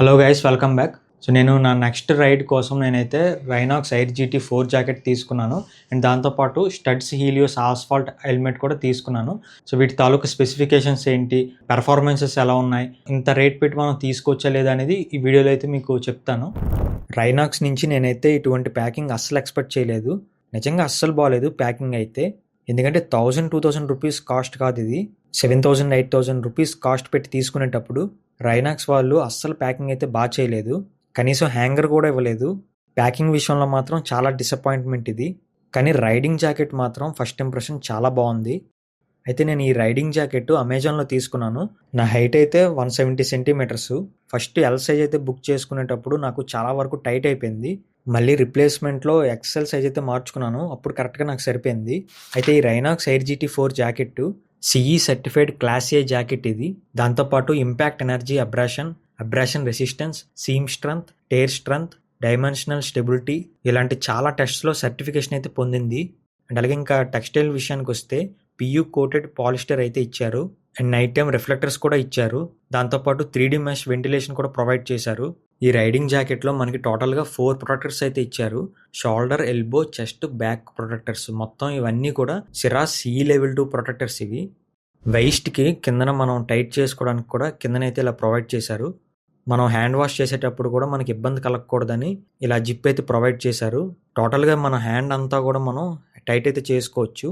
Hello guys, welcome back. So నేను నా next ride కోసం నేనైతే రైనాక్స్ ఎయిర్ జీటీ 4 జాకెట్ తీసుకున్నాను. అండ్ దాంతోపాటు స్టడ్స్ హీలియోస్ ఆస్ఫాల్ట్ హెల్మెట్ కూడా తీసుకున్నాను. సో వీటి తాలూకు స్పెసిఫికేషన్స్ ఏంటి, పెర్ఫార్మెన్సెస్ ఎలా ఉన్నాయి, ఇంత రేట్ పెట్టి మనం తీసుకోవచ్చా లేదా అనేది ఈ వీడియోలో అయితే మీకు చెప్తాను. రైనాక్స్ నుంచి నేనైతే ఇటువంటి ప్యాకింగ్ అస్సలు ఎక్స్పెక్ట్ చేయలేదు. నిజంగా అస్సలు బాగాలేదు ప్యాకింగ్ అయితే. ఎందుకంటే 1000-2000 రూపీస్ కాస్ట్ కాదు ఇది, 7000-8000 రూపీస్ కాస్ట్ పెట్టి తీసుకునేటప్పుడు రైనాక్స్ వాళ్ళు అస్సలు ప్యాకింగ్ అయితే బాగా చేయలేదు. కనీసం హ్యాంగర్ కూడా ఇవ్వలేదు. ప్యాకింగ్ విషయంలో మాత్రం చాలా డిసప్పాయింట్మెంట్ ఇది. కానీ రైడింగ్ జాకెట్ మాత్రం ఫస్ట్ ఇంప్రెషన్ చాలా బాగుంది. అయితే నేను ఈ రైడింగ్ జాకెట్ అమెజాన్లో తీసుకున్నాను. నా హైట్ అయితే 170 సెంటీమీటర్స్. ఫస్ట్ ఎల్ సైజ్ అయితే బుక్ చేసుకునేటప్పుడు నాకు చాలా వరకు టైట్ అయిపోయింది. మళ్ళీ రిప్లేస్మెంట్లో ఎక్సెల్ సైజ్ అయితే మార్చుకున్నాను, అప్పుడు కరెక్ట్గా నాకు సరిపోయింది. అయితే ఈ Rynox air GT 4 jacket CE certified class A jacket ఇది. దాంతోపాటు impact energy, abrasion resistance, seam strength, tear strength, dimensional stability ఇలాంటి చాలా టెస్ట్స్లో సర్టిఫికేషన్ అయితే పొందింది. అండ్ అలాగే ఇంకా టెక్స్టైల్ విషయానికి వస్తే పియూ కోటెడ్ పాలిస్టర్ అయితే ఇచ్చారు. అండ్ నైట్ టైం రిఫ్లెక్టర్స్ కూడా ఇచ్చారు. దాంతోపాటు 3D మెష్ వెంటిలేషన్ కూడా ప్రొవైడ్ చేశారు. ఈ రైడింగ్ జాకెట్లో మనకి టోటల్గా 4 ప్రొటెక్టర్స్ అయితే ఇచ్చారు. Shoulder, elbow, chest, back protectors మొత్తం ఇవన్నీ కూడా సిరాస్ CE లెవెల్ 2 ప్రొటెక్టర్స్ ఇవి. వెయిస్ట్కి కిందన మనం టైట్ చేసుకోవడానికి కూడా కిందనైతే ఇలా ప్రొవైడ్ చేశారు. మనం హ్యాండ్ వాష్ చేసేటప్పుడు కూడా మనకి ఇబ్బంది కలగకూడదని ఇలా జిప్ అయితే ప్రొవైడ్ చేశారు. టోటల్గా మన హ్యాండ్ అంతా కూడా మనం టైట్ అయితే చేసుకోవచ్చు.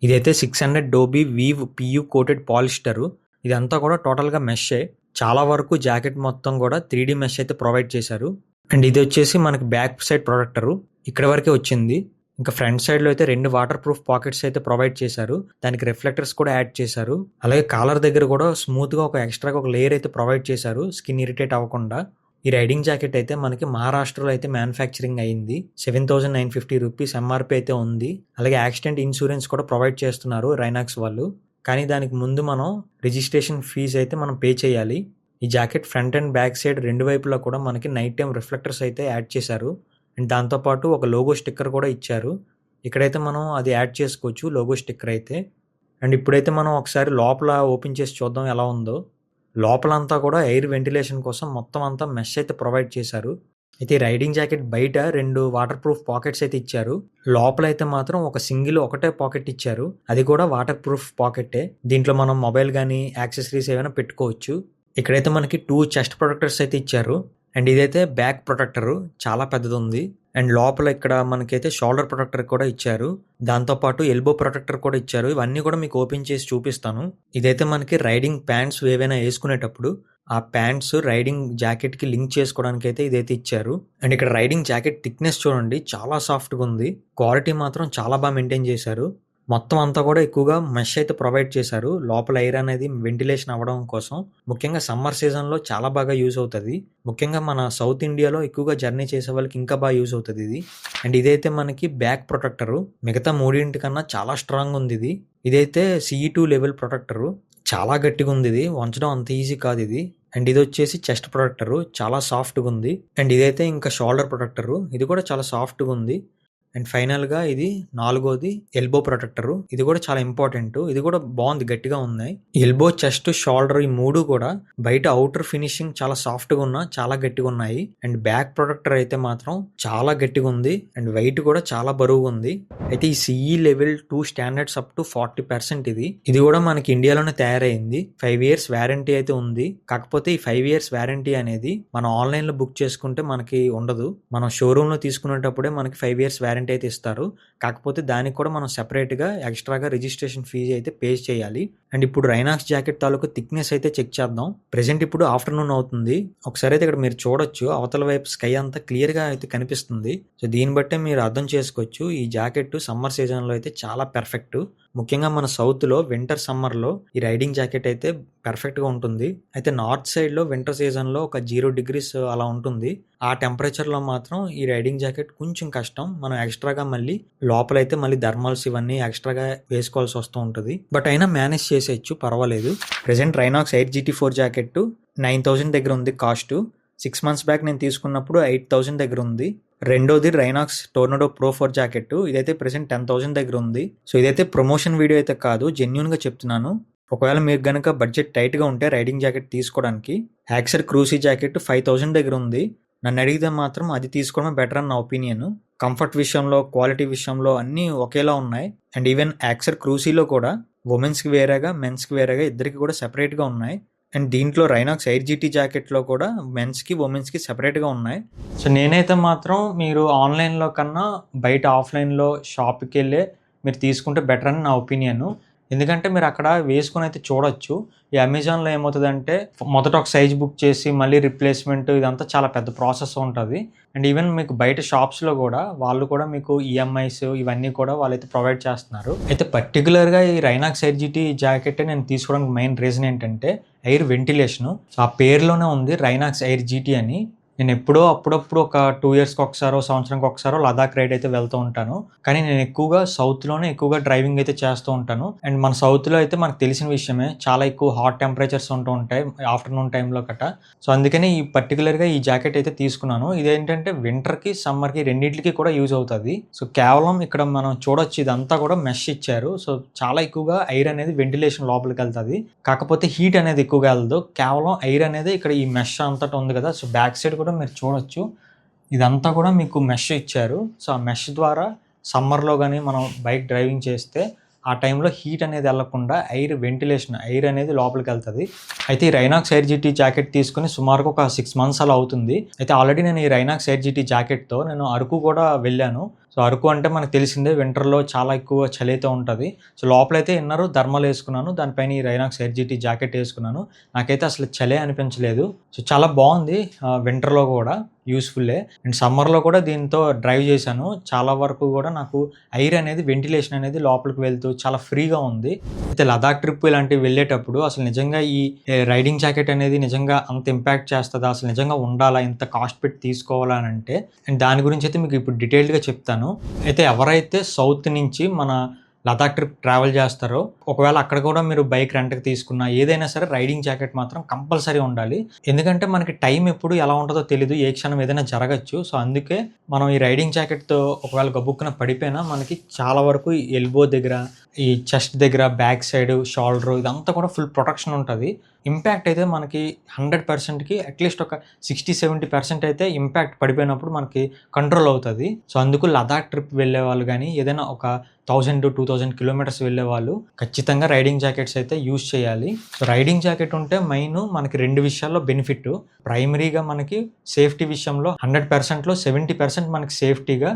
ఇదైతే 600 dobby weave PU coated polyester. ఇదంతా కూడా టోటల్గా మెషే. చాలా వరకు జాకెట్ మొత్తం కూడా 3D మెష్ అయితే ప్రొవైడ్ చేశారు. అండ్ ఇది వచ్చేసి మనకి బ్యాక్ సైడ్ ప్రొటెక్టరు ఇక్కడ వరకే వచ్చింది. ఇంకా ఫ్రంట్ సైడ్లో అయితే 2 వాటర్ ప్రూఫ్ పాకెట్స్ అయితే ప్రొవైడ్ చేశారు. దానికి రిఫ్లెక్టర్స్ కూడా యాడ్ చేశారు. అలాగే కాలర్ దగ్గర కూడా స్మూత్గా ఎక్స్ట్రాగా ఒక లేయర్ అయితే ప్రొవైడ్ చేశారు, స్కిన్ ఇరిటేట్ అవ్వకుండా. ఈ రైడింగ్ జాకెట్ అయితే మనకి మహారాష్ట్రలో అయితే మ్యానుఫ్యాక్చరింగ్ అయ్యింది. 7950 రూపీస్ ఎంఆర్పి అయితే ఉంది. అలాగే యాక్సిడెంట్ ఇన్సూరెన్స్ కూడా ప్రొవైడ్ చేస్తున్నారు రైనాక్స్ వాళ్ళు. కానీ దానికి ముందు మనం రిజిస్ట్రేషన్ ఫీజు అయితే మనం పే చేయాలి. ఈ jacket front and back side 2 వైపులా కూడా మనకి నైట్ టైం రిఫ్లెక్టర్స్ అయితే యాడ్ చేశారు. అండ్ దాంతోపాటు ఒక లోగో స్టిక్కర్ కూడా ఇచ్చారు. ఇక్కడైతే మనం అది యాడ్ చేసుకోవచ్చు, లోగో స్టిక్కర్ అయితే. అండ్ ఇప్పుడైతే మనం ఒకసారి లోపల ఓపెన్ చేసి చూద్దాం ఎలా ఉందో. లోపలంతా కూడా ఎయిర్ వెంటిలేషన్ కోసం మొత్తం అంతా మెష్ అయితే ప్రొవైడ్ చేశారు. అయితే ఈ రైడింగ్ జాకెట్ బయట 2 వాటర్ ప్రూఫ్ పాకెట్స్ అయితే ఇచ్చారు. లోపల అయితే మాత్రం ఒకటే పాకెట్ ఇచ్చారు, అది కూడా వాటర్ ప్రూఫ్ పాకెట్టే. దీంట్లో మనం మొబైల్ కానీ యాక్సెసరీస్ ఏమైనా పెట్టుకోవచ్చు. ఇక్కడైతే మనకి 2 చెస్ట్ ప్రొటెక్టర్స్ అయితే ఇచ్చారు. అండ్ ఇదైతే బ్యాక్ ప్రొటెక్టర్ చాలా పెద్దది ఉంది. అండ్ లోపల ఇక్కడ మనకైతే షోల్డర్ ప్రొటెక్టర్ కూడా ఇచ్చారు. దాంతోపాటు ఎల్బో ప్రొటెక్టర్ కూడా ఇచ్చారు. ఇవన్నీ కూడా మీకు ఓపెన్ చేసి చూపిస్తాను. ఇదైతే మనకి రైడింగ్ ప్యాంట్స్ ఏవైనా వేసుకునేటప్పుడు ఆ ప్యాంట్స్ రైడింగ్ జాకెట్కి లింక్ చేసుకోవడానికి అయితే ఇదైతే ఇచ్చారు. అండ్ ఇక్కడ రైడింగ్ జాకెట్ థిక్నెస్ చూడండి, చాలా సాఫ్ట్గా ఉంది. క్వాలిటీ మాత్రం చాలా బాగా మెయింటైన్ చేశారు. మొత్తం అంతా కూడా ఎక్కువగా మెష్ అయితే ప్రొవైడ్ చేశారు. లోపల ఎయిర్ అనేది వెంటిలేషన్ అవ్వడం కోసం, ముఖ్యంగా సమ్మర్ సీజన్లో చాలా బాగా యూజ్ అవుతుంది. ముఖ్యంగా మన సౌత్ ఇండియాలో ఎక్కువగా జర్నీ చేసే వాళ్ళకి ఇంకా బాగా యూజ్ అవుతుంది ఇది. అండ్ ఇదైతే మనకి బ్యాక్ ప్రొటెక్టరు, మిగతా 3 కన్నా చాలా స్ట్రాంగ్ ఉంది ఇది. ఇదైతే CE2 లెవెల్ ప్రొటెక్టరు, చాలా గట్టిగా ఉంది. ఇది వంచడం అంత ఈజీ కాదు ఇది. అండ్ ఇది వచ్చేసి చెస్ట్ ప్రొటెక్టరు, చాలా సాఫ్ట్గా ఉంది. అండ్ ఇదైతే ఇంకా షోల్డర్ ప్రొటెక్టరు, ఇది కూడా చాలా సాఫ్ట్గా ఉంది. అండ్ ఫైనల్గా ఇది 4వది ఎల్బో ప్రొటెక్టరు, ఇది కూడా చాలా ఇంపార్టెంట్. ఇది కూడా బాగుంది, గట్టిగా ఉన్నాయి. ఎల్బో, చెస్ట్, షోల్డర్ ఈ 3 కూడా బయట అవుటర్ ఫినిషింగ్ చాలా సాఫ్ట్గా ఉన్నా చాలా గట్టిగా ఉన్నాయి. అండ్ బ్యాక్ ప్రొటెక్టర్ అయితే మాత్రం చాలా గట్టిగా ఉంది. అండ్ వెయిట్ కూడా చాలా బరువుగా ఉంది. అయితే ఈ CE level 2 standards up to 40% ఇది కూడా మనకి ఇండియాలోనే తయారైంది. 5 years వ్యారంటీ అయితే ఉంది. కాకపోతే ఈ 5 years వ్యారంటీ అనేది మనం ఆన్లైన్లో బుక్ చేసుకుంటే మనకి ఉండదు. మనం షోరూంలో తీసుకునేటప్పుడే మనకి 5 years వ్యారంటీ అయితే ఇస్తారు. కాకపోతే దానికి కూడా మనం సెపరేట్గా ఎక్స్ట్రాగా రిజిస్ట్రేషన్ ఫీజు అయితే పే చేయాలి. అండ్ ఇప్పుడు రైనాక్స్ జాకెట్ తాలూకు థిక్నెస్ అయితే చెక్ చేద్దాం. ప్రెసెంట్ ఇప్పుడు ఆఫ్టర్నూన్ అవుతుంది. ఒకసారి అయితే ఇక్కడ మీరు చూడొచ్చు, అవతల వైపు స్కై అంతా క్లియర్గా అయితే కనిపిస్తుంది. సో దీన్ని బట్టే మీరు అర్థం చేసుకోవచ్చు ఈ జాకెట్ సమ్మర్ సీజన్లో అయితే చాలా పర్ఫెక్ట్. ముఖ్యంగా మన సౌత్లో వింటర్ సమ్మర్లో ఈ రైడింగ్ జాకెట్ అయితే పర్ఫెక్ట్గా ఉంటుంది. అయితే నార్త్ సైడ్లో వింటర్ సీజన్లో ఒక 0 degrees అలా ఉంటుంది. ఆ టెంపరేచర్లో మాత్రం ఈ రైడింగ్ జాకెట్ కొంచెం కష్టం. మనం ఎక్స్ట్రాగా మళ్ళీ లోపలైతే మళ్ళీ థర్మల్స్ ఇవన్నీ ఎక్స్ట్రాగా వేసుకోవాల్సి వస్తూ ఉంటుంది. బట్ అయినా మేనేజ్ చేసేయచ్చు, పర్వాలేదు. ప్రెసెంట్ రైనాక్స్ ఎయిర్ జీటీ 4 జాకెట్ 9000 దగ్గర ఉంది కాస్ట్. 6 months బ్యాక్ నేను తీసుకున్నప్పుడు 8000 దగ్గర ఉంది. రెండోది రైనాక్స్ టోర్నడో ప్రో 4 జాకెట్, ఇదైతే ప్రెసెంట్ 10,000 దగ్గర ఉంది. సో ఇదైతే ప్రమోషన్ వీడియో అయితే కాదు, జెన్యూన్గా చెప్తున్నాను. ఒకవేళ మీరు కనుక బడ్జెట్ టైట్గా ఉంటే రైడింగ్ జాకెట్ తీసుకోవడానికి యాక్సర్ క్రూసీ జాకెట్ 5000 దగ్గర ఉంది. నన్ను అడిగితే మాత్రం అది తీసుకోవడం బెటర్ అని నా ఒపీనియన్. కంఫర్ట్ విషయంలో, క్వాలిటీ విషయంలో అన్నీ ఒకేలా ఉన్నాయి. అండ్ ఈవెన్ యాక్సర్ క్రూసీలో కూడా ఉమెన్స్కి వేరేగా, మెన్స్కి వేరేగా ఇద్దరికి కూడా సెపరేట్గా ఉన్నాయి. అండ్ దీంట్లో రైనాక్స్ ఎయిర్ జీటీ జాకెట్లో కూడా మెన్స్కి, ఉమెన్స్కి సెపరేట్గా ఉన్నాయి. సో నేనైతే మాత్రం మీరు ఆన్లైన్లో కన్నా బయట ఆఫ్లైన్లో షాప్కి వెళ్ళే మీరు తీసుకుంటే బెటర్ అని నా ఒపీనియన్. ఎందుకంటే మీరు అక్కడ వేసుకొని అయితే చూడొచ్చు. ఈ అమెజాన్లో ఏమవుతుందంటే మొదట ఒక సైజ్ బుక్ చేసి మళ్ళీ రిప్లేస్మెంట్ ఇదంతా చాలా పెద్ద ప్రాసెస్ ఉంటుంది. అండ్ ఈవెన్ మీకు బయట షాప్స్లో కూడా వాళ్ళు కూడా మీకు ఈఎంఐస్ ఇవన్నీ కూడా వాళ్ళైతే ప్రొవైడ్ చేస్తున్నారు. అయితే పర్టికులర్గా ఈ రైనాక్స్ ఎయిర్ జీటీ జాకెట్ నేను తీసుకోవడానికి మెయిన్ రీజన్ ఏంటంటే ఎయిర్ వెంటిలేషను. సో ఆ పేరులోనే ఉంది రైనాక్స్ ఎయిర్ జీటీ అని. నేను ఎప్పుడో అప్పుడప్పుడు ఒక 2 ఇయర్స్కి ఒకసారో, సంవత్సరానికి ఒకసారో లదాఖ్ రైడ్ అయితే వెళ్తూ ఉంటాను. కానీ నేను ఎక్కువగా సౌత్లోనే ఎక్కువగా డ్రైవింగ్ అయితే చేస్తూ ఉంటాను. అండ్ మన సౌత్లో అయితే మనకు తెలిసిన విషయమే, చాలా ఎక్కువ హాట్ టెంపరేచర్స్ ఉంటూ ఉంటాయి ఆఫ్టర్నూన్ టైంలో కట్ట. సో అందుకని ఈ పర్టికులర్గా ఈ జాకెట్ అయితే తీసుకున్నాను. ఇదేంటంటే వింటర్కి, సమ్మర్కి రెండింటికి కూడా యూజ్ అవుతుంది. సో కేవలం ఇక్కడ మనం చూడొచ్చు ఇదంతా కూడా మెష్ ఇచ్చారు. సో చాలా ఎక్కువగా ఎయిర్ అనేది వెంటిలేషన్ లోపలికి వెళ్తుంది. కాకపోతే హీట్ అనేది ఎక్కువగా వెళ్ళదు. కేవలం ఎయిర్ అనేది ఇక్కడ ఈ మెష్ అంతటా ఉంది కదా. సో బ్యాక్ సైడ్ కూడా మీరు చూడొచ్చు ఇదంతా కూడా మీకు మెష్ ఇచ్చారు. సో ఆ మెష్ ద్వారా సమ్మర్లో కానీ మనం బైక్ డ్రైవింగ్ చేస్తే ఆ టైంలో హీట్ అనేది వెళ్ళకుండా ఎయిర్ అనేది లోపలికి వెళ్తుంది. అయితే ఈ రైనాక్స్ ఎయిర్ జీటీ జాకెట్ తీసుకుని సుమారుగా ఒక 6 months అలా అవుతుంది. అయితే ఆల్రెడీ నేను ఈ రైనాక్స్ ఎయిర్ జీటీ జాకెట్తో నేను అరకు కూడా వెళ్ళాను. సో అరకు అంటే మనకు తెలిసిందే, వింటర్లో చాలా ఎక్కువ చలి అయితే ఉంటుంది. సో లోపలైతే ఇన్నరు థర్మల్ వేసుకున్నాను, దానిపైన ఈ రైనాక్స్ ఎయిర్ జీటీ జాకెట్ వేసుకున్నాను. నాకైతే అసలు చలి అనిపించలేదు. సో చాలా బాగుంది. వింటర్లో కూడా యూస్ఫుల్లే. అండ్ సమ్మర్లో కూడా దీంతో డ్రైవ్ చేశాను. చాలా వరకు కూడా నాకు ఎయిర్ అనేది, వెంటిలేషన్ అనేది లోపలికి వెళ్తూ చాలా ఫ్రీగా ఉంది. అయితే లదాఖ్ ట్రిప్ ఇలాంటివి వెళ్ళేటప్పుడు అసలు నిజంగా ఈ రైడింగ్ జాకెట్ అనేది నిజంగా అంత ఇంపాక్ట్ చేస్తుందా, అసలు నిజంగా ఉండాలా, ఇంత కాస్ట్ పెట్టి తీసుకోవాలా అని అంటే, అండ్ దాని గురించి అయితే మీకు ఇప్పుడు డీటెయిల్డ్గా చెప్తాను. అయితే ఎవరైతే సౌత్ నుంచి మన లదాఖ్ ట్రిప్ ట్రావెల్ చేస్తారో, ఒకవేళ అక్కడ కూడా మీరు బైక్ రెంట్కి తీసుకున్నా ఏదైనా సరే రైడింగ్ జాకెట్ మాత్రం కంపల్సరీ ఉండాలి. ఎందుకంటే మనకి టైం ఎప్పుడు ఎలా ఉంటుందో తెలీదు, ఏ క్షణం ఏదైనా జరగచ్చు. సో అందుకే మనం ఈ రైడింగ్ జాకెట్తో ఒకవేళ గబుక్కున పడిపోయినా మనకి చాలా వరకు ఎల్బో దగ్గర, ఈ చెస్ట్ దగ్గర, బ్యాక్ సైడ్, షోల్డర్ ఇదంతా కూడా ఫుల్ ప్రొటెక్షన్ ఉంటుంది. ఇంపాక్ట్ అయితే మనకి 100%కి అట్లీస్ట్ ఒక 60-70% అయితే ఇంపాక్ట్ పడిపోయినప్పుడు మనకి కంట్రోల్ అవుతుంది. సో అందుకు లదాఖ్ ట్రిప్ వెళ్ళే వాళ్ళు కానీ, ఏదైనా ఒక 1000 to 2000 kilometers వెళ్ళే వాళ్ళు ఖచ్చితంగా రైడింగ్ జాకెట్స్ అయితే యూజ్ చేయాలి. సో రైడింగ్ జాకెట్ ఉంటే మెయిన్ మనకి 2 విషయాల్లో బెనిఫిట్. ప్రైమరీగా మనకి సేఫ్టీ విషయంలో 100%లో 70% మనకి సేఫ్టీగా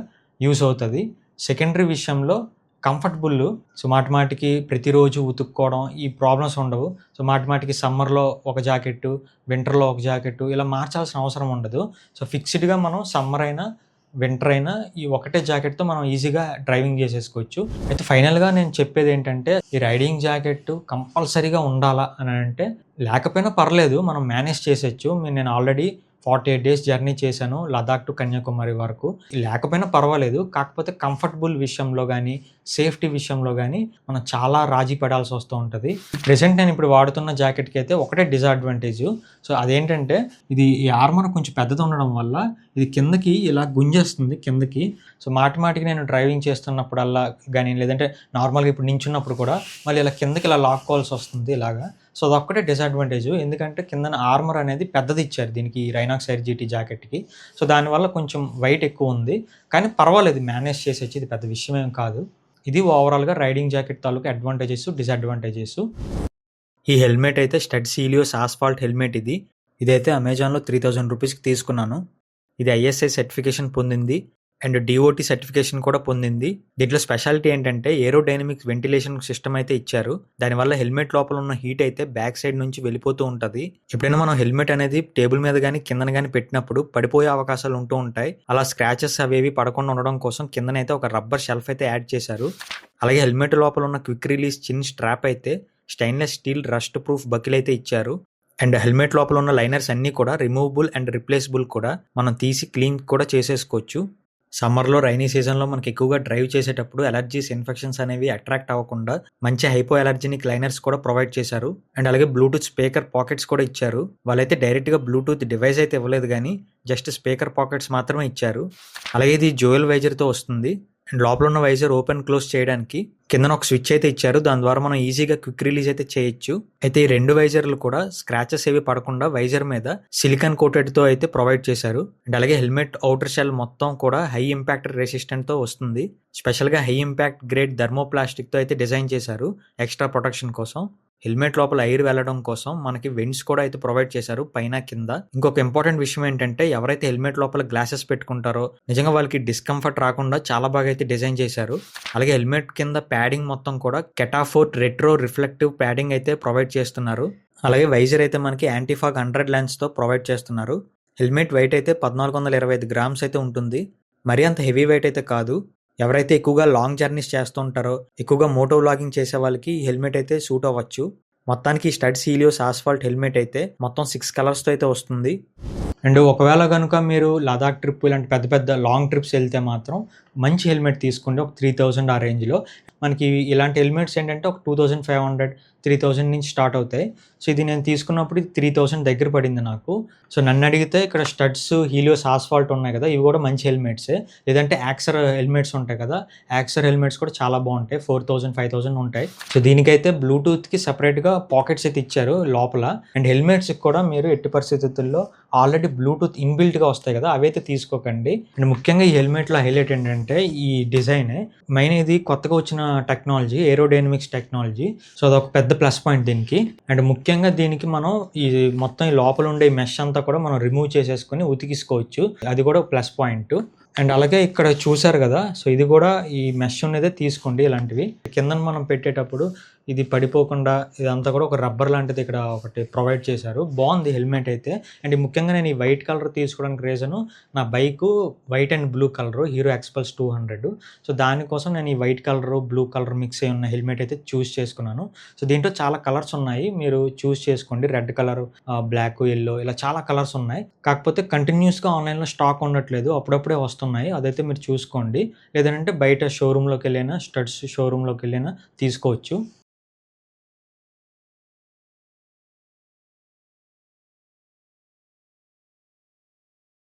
యూజ్ అవుతుంది. సెకండరీ విషయంలో కంఫర్టబుల్. సో మాటిమాటికి ప్రతిరోజు ఉతుక్కోవడం ఈ ప్రాబ్లమ్స్ ఉండవు. సో మాటిమాటికి సమ్మర్లో ఒక జాకెట్టు, వింటర్లో ఒక జాకెట్టు ఇలా మార్చాల్సిన అవసరం ఉండదు. సో ఫిక్స్డ్గా మనం సమ్మర్ అయినా, వింటర్ అయినా ఈ ఒకటే జాకెట్తో మనం ఈజీగా డ్రైవింగ్ చేసేసుకోవచ్చు. అయితే ఫైనల్గా నేను చెప్పేది ఏంటంటే, ఈ రైడింగ్ జాకెట్ కంపల్సరీగా ఉండాలా అని అంటే, లేకపోయినా పర్లేదు, మనం మేనేజ్ చేసేయచ్చు. నేను ఆల్రెడీ 48 days జర్నీ చేశాను లదాఖ్ టు కన్యాకుమారి వరకు. లేకపోయినా పర్వాలేదు. కాకపోతే కంఫర్టబుల్ విషయంలో కానీ, సేఫ్టీ విషయంలో కానీ మనం చాలా రాజీ పడాల్సి వస్తూ ఉంటుంది. ప్రెసెంట్ నేను ఇప్పుడు వాడుతున్న జాకెట్కి అయితే ఒకటే డిసడ్వాంటేజ్. సో అదేంటంటే, ఇది ఈ ఆర్మర్ కొంచెం పెద్దది ఉండడం వల్ల ఇది కిందకి ఇలా గుంజేస్తుంది కిందకి. సో మాటిమాటికి నేను డ్రైవింగ్ చేస్తున్నప్పుడల్లా కానీ, లేదంటే నార్మల్గా ఇప్పుడు నించున్నప్పుడు కూడా మళ్ళీ ఇలా కిందకి ఇలా లాక్కోవాల్సి వస్తుంది ఇలాగా. సో అదొక్కటే డిసడ్వాంటేజ్. ఎందుకంటే కిందన ఆర్మర్ అనేది పెద్దది ఇచ్చారు దీనికి, రైనాక్స్ ఎయిర్ జీటీ జాకెట్కి. సో దానివల్ల కొంచెం వెయిట్ ఎక్కువ ఉంది. కానీ పర్వాలేదు, మేనేజ్ చేసేసి, ఇది పెద్ద విషయం ఏం కాదు. ఇది ఓవరాల్గా రైడింగ్ జాకెట్ తాలూకు అడ్వాంటేజెస్, డిసడ్వాంటేజెస్. ఈ హెల్మెట్ అయితే స్టడ్స్ హీలియోస్ ఆస్ఫాల్ట్ హెల్మెట్. ఇదైతే అమెజాన్లో 3000 రూపీస్కి తీసుకున్నాను. ఇది ISI సర్టిఫికేషన్ పొందింది అండ్ DOT సర్టిఫికేషన్ కూడా పొందింది. దీంట్లో స్పెషాలిటీ ఏంటంటే ఏరోడైనమిక్ వెంటిలేషన్ సిస్టమ్ అయితే ఇచ్చారు. దానివల్ల హెల్మెట్ లోపల ఉన్న హీట్ అయితే బ్యాక్ సైడ్ నుంచి వెళ్ళిపోతూ ఉంటుంది. ఎప్పుడైనా మనం హెల్మెట్ అనేది టేబుల్ మీద కానీ, కిందన కానీ పెట్టినప్పుడు పడిపోయే అవకాశాలు ఉంటూ ఉంటాయి. అలా స్క్రాచెస్ అవేవి పడకుండా ఉండడం కోసం కిందనైతే ఒక రబ్బర్ షెల్ఫ్ అయితే యాడ్ చేశారు. అలాగే హెల్మెట్ లోపల ఉన్న క్విక్ రిలీజ్ చిన్ స్ట్రాప్ అయితే stainless steel rust proof buckle అయితే ఇచ్చారు. అండ్ హెల్మెట్ లోపల ఉన్న లైనర్స్ అన్నీ కూడా రిమూవబుల్ అండ్ రిప్లేసబుల్ కూడా, మనం తీసి క్లీన్ కూడా చేసేసుకోవచ్చు. సమ్మర్లో, రైనీ సీజన్లో మనకి ఎక్కువగా డ్రైవ్ చేసేటప్పుడు అలర్జీస్, ఇన్ఫెక్షన్స్ అనేవి అట్రాక్ట్ అవ్వకుండా మంచి హైపో అలర్జెనిక్ లైనర్స్ కూడా ప్రొవైడ్ చేశారు. అండ్ అలాగే బ్లూటూత్ స్పీకర్ పాకెట్స్ కూడా ఇచ్చారు. వాళ్ళైతే డైరెక్ట్గా బ్లూటూత్ డివైస్ అయితే ఇవ్వలేదు కానీ జస్ట్ స్పీకర్ పాకెట్స్ మాత్రమే ఇచ్చారు. అలాగే ఇది డ్యూయల్ వైజర్తో వస్తుంది. అండ్ లోపల ఉన్న వైజర్ ఓపెన్ క్లోజ్ చేయడానికి కిందన ఒక స్విచ్ అయితే ఇచ్చారు. దాని ద్వారా మనం ఈజీగా క్విక్ రిలీజ్ అయితే చేయొచ్చు. అయితే ఈ 2 వైజర్లు కూడా స్క్రాచెస్ ఏవి పడకుండా వైజర్ మీద సిలికాన్ కోటెడ్ తో అయితే ప్రొవైడ్ చేశారు. అండ్ అలాగే హెల్మెట్ అవుటర్ షెల్ మొత్తం కూడా హై ఇంపాక్ట్ రెసిస్టెంట్ తో వస్తుంది. స్పెషల్ గా హై ఇంపాక్ట్ గ్రేడ్ థర్మోప్లాస్టిక్ తో అయితే డిజైన్ చేశారు ఎక్స్ట్రా ప్రొటెక్షన్ కోసం. హెల్మెట్ లోపల ఎయిర్ వెళ్ళడం కోసం మనకి వెంట్స్ కూడా అయితే ప్రొవైడ్ చేశారు పైన కింద. ఇంకొక ఇంపార్టెంట్ విషయం ఏంటంటే ఎవరైతే హెల్మెట్ లోపల గ్లాసెస్ పెట్టుకుంటారో నిజంగా వాళ్ళకి డిస్కంఫర్ట్ రాకుండా చాలా బాగా అయితే డిజైన్ చేశారు. అలాగే హెల్మెట్ కింద ప్యాడింగ్ మొత్తం కూడా కెటాఫోర్ట్ రెట్రో రిఫ్లెక్టివ్ ప్యాడింగ్ అయితే ప్రొవైడ్ చేస్తున్నారు. అలాగే వైజర్ అయితే మనకి యాంటీఫాగ్ 100 లెన్స్ తో ప్రొవైడ్ చేస్తున్నారు. హెల్మెట్ వెయిట్ అయితే 1425 గ్రామ్స్ అయితే ఉంటుంది. మరీ అంత హెవీ వెయిట్ అయితే కాదు. ఎవరైతే ఎక్కువగా లాంగ్ జర్నీస్ చేస్తుంటారో, ఎక్కువగా మోటో వ్లాగింగ్ చేసే వాళ్ళకి ఈ హెల్మెట్ అయితే సూట్ అవ్వచ్చు. మొత్తానికి స్టడ్స్ హీలియోస్ ఆస్ఫాల్ట్ హెల్మెట్ అయితే మొత్తం 6 కలర్స్తో అయితే వస్తుంది. అండ్ ఒకవేళ కనుక మీరు లదాఖ్ ట్రిప్ ఇలాంటి పెద్ద పెద్ద లాంగ్ ట్రిప్స్ వెళ్తే మాత్రం మంచి హెల్మెట్ తీసుకోండి. ఒక 3000 ఆ రేంజ్లో. మనకి ఇలాంటి హెల్మెట్స్ ఏంటంటే ఒక 2500, 3000 నుంచి స్టార్ట్ అవుతాయి. సో ఇది నేను తీసుకున్నప్పుడు 3000 దగ్గర పడింది నాకు. సో నన్ను అడిగితే ఇక్కడ స్టడ్స్ హీలియోస్ ఆస్ఫాల్ట్ ఉన్నాయి కదా, ఇవి కూడా మంచి హెల్మెట్సే. లేదంటే యాక్సర్ హెల్మెట్స్ ఉంటాయి కదా, యాక్సర్ హెల్మెట్స్ కూడా చాలా బాగుంటాయి. 4000, 5000 ఉంటాయి. సో దీనికైతే బ్లూటూత్కి సపరేట్గా పాకెట్స్ అయితే ఇచ్చారు లోపల. అండ్ హెల్మెట్స్కి కూడా మీరు ఎట్టి పరిస్థితుల్లో ఆల్రెడీ బ్లూటూత్ ఇన్బిల్ట్గా వస్తాయి కదా, అవైతే తీసుకోకండి. అండ్ ముఖ్యంగా ఈ హెల్మెట్లో హైలైట్ ఏంటంటే ఈ డిజైన్ మెయిన్. ఇది కొత్తగా వచ్చిన టెక్నాలజీ, ఏరోడైనమిక్స్ టెక్నాలజీ. సో అదొక పెద్ద ప్లస్ పాయింట్ దీనికి. అండ్ ముఖ్యంగా దీనికి మనం ఈ మొత్తం ఈ లోపల ఉండే మెష్ అంతా కూడా మనం రిమూవ్ చేసేసుకొని ఉతికిసుకోవచ్చు. అది కూడా ప్లస్ పాయింట్. అండ్ అలాగే ఇక్కడ చూసారు కదా, సో ఇది కూడా ఈ మెష్ ఉన్నదే తీసుకోండి. ఇలాంటివి కింద మనం పెట్టేటప్పుడు ఇది పడిపోకుండా ఇదంతా కూడా ఒక రబ్బర్ లాంటిది ఇక్కడ ఒకటి ప్రొవైడ్ చేశారు. బాగుంది హెల్మెట్ అయితే. అండ్ ముఖ్యంగా నేను ఈ వైట్ కలర్ తీసుకోవడానికి రీజను, నా bike white and blue colour hero ఎక్స్పల్స్ 200. So దానికోసం నేను ఈ white colour blue colour mix అయి ఉన్న హెల్మెట్ అయితే చూస్ చేసుకున్నాను. సో దీంట్లో చాలా కలర్స్ ఉన్నాయి, మీరు చూస్ చేసుకోండి. రెడ్ కలర్, బ్లాక్, ఎల్లో ఇలా చాలా కలర్స్ ఉన్నాయి. కాకపోతే కంటిన్యూస్గా ఆన్లైన్లో స్టాక్ ఉండట్లేదు, అప్పుడప్పుడే వస్తున్నాయి. అదైతే మీరు చూసుకోండి. లేదంటే బయట షోరూంలోకి వెళ్ళినా, స్టడ్స్ షోరూంలోకి వెళ్ళినా తీసుకోవచ్చు.